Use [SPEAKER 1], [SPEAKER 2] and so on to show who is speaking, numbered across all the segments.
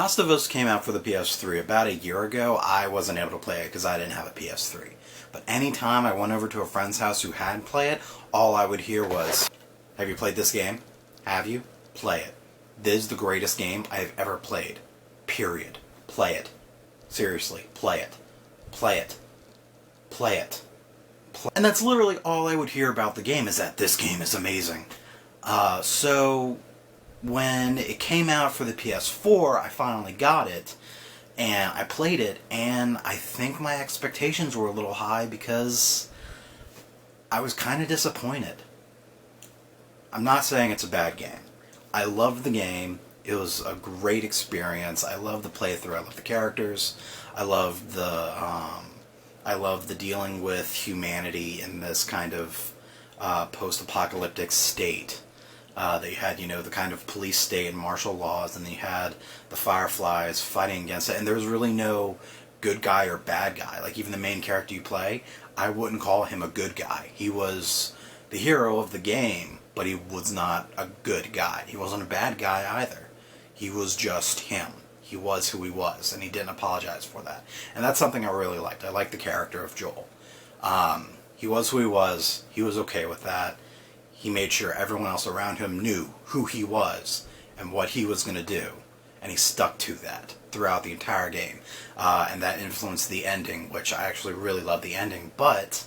[SPEAKER 1] Last of Us came out for the PS3 about a year ago. I wasn't able to play it because I didn't have a PS3. But anytime I went over to a friend's house who had played it, all I would hear was, "Have you played this game? Have you? Play it. This is the greatest game I have ever played. Period. Play it. Seriously, play it. Play it. Play it." And that's literally all I would hear about the game, is that this game is amazing. So when it came out for the PS4, I finally got it, and I played it, and I think my expectations were a little high because I was kind of disappointed. I'm not saying it's a bad game. I loved the game. It was a great experience. I loved the playthrough. I loved the characters. I loved the dealing with humanity in this kind of post-apocalyptic state. That you had, the kind of police state and martial laws, and then you had the Fireflies fighting against it, and there was really no good guy or bad guy. Like, even the main character you play, I wouldn't call him a good guy. He was the hero of the game, but he was not a good guy. He wasn't a bad guy either. He was just him. He was who he was, and he didn't apologize for that. And that's something I really liked. I liked the character of Joel. He was who he was. He was okay with that. He made sure everyone else around him knew who he was and what he was going to do. And he stuck to that throughout the entire game. And that influenced the ending, which I actually really loved the ending, but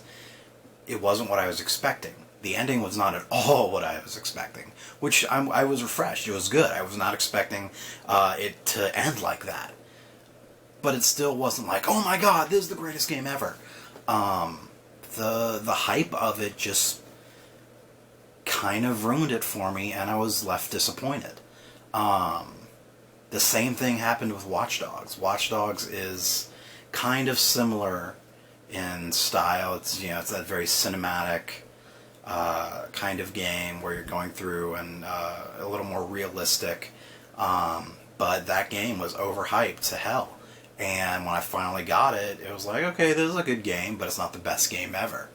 [SPEAKER 1] it wasn't what I was expecting. The ending was not at all what I was expecting, which I was refreshed. It was good. I was not expecting it to end like that. But it still wasn't like, oh my god, this is the greatest game ever. The hype of it just kind of ruined it for me, and I was left disappointed. The same thing happened with Watch Dogs. Watch Dogs is kind of similar in style. It's it's that very cinematic kind of game where you're going through and a little more realistic. But that game was overhyped to hell. And when I finally got it, it was like, okay, this is a good game, but it's not the best game ever.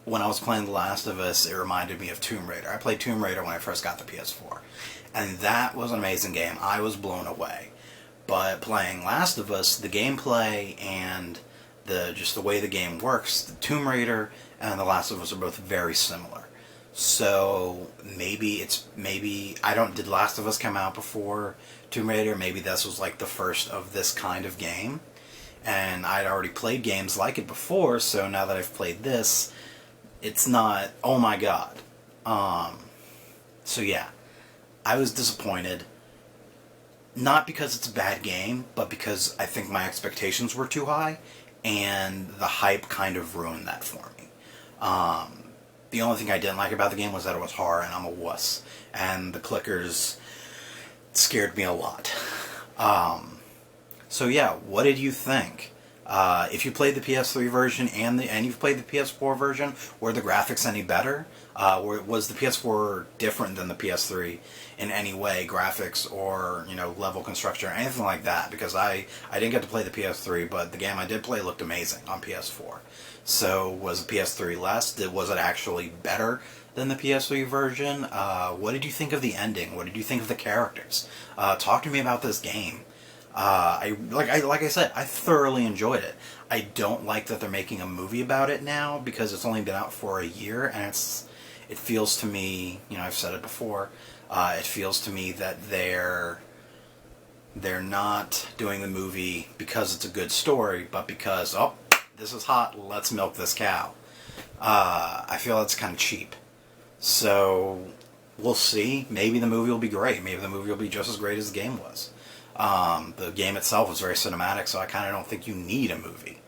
[SPEAKER 1] When I was playing The Last of Us, it reminded me of Tomb Raider. I played Tomb Raider when I first got the PS4. And that was an amazing game. I was blown away. But playing Last of Us, the gameplay and just the way the game works, the Tomb Raider and The Last of Us are both very similar. So did Last of Us come out before Tomb Raider? Maybe this was like the first of this kind of game. And I'd already played games like it before, so now that I've played this, it's not, oh my god. So yeah, I was disappointed. Not because it's a bad game, but because I think my expectations were too high, and the hype kind of ruined that for me. The only thing I didn't like about the game was that it was hard, and I'm a wuss. And the clickers scared me a lot. So yeah, what did you think? If you played the PS3 version and you've played the PS4 version, were the graphics any better? Was the PS4 different than the PS3 in any way, graphics or level construction or anything like that? Because I didn't get to play the PS3, but the game I did play looked amazing on PS4. So was the PS3 less? Was it actually better than the PS3 version? What did you think of the ending? What did you think of the characters? Talk to me about this game. Like I said, I thoroughly enjoyed it. I don't like that they're making a movie about it now because it's only been out for a year, and it feels to me, I've said it before, it feels to me that they're not doing the movie because it's a good story, but because, oh, this is hot, let's milk this cow. I feel it's kind of cheap. So we'll see. Maybe the movie will be great. Maybe the movie will be just as great as the game was. The game itself was very cinematic, so I kind of don't think you need a movie.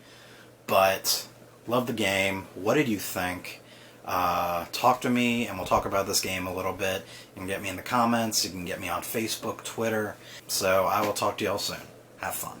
[SPEAKER 1] But, love the game. What did you think? Talk to me, and we'll talk about this game a little bit. You can get me in the comments. You can get me on Facebook, Twitter. So, I will talk to you all soon. Have fun.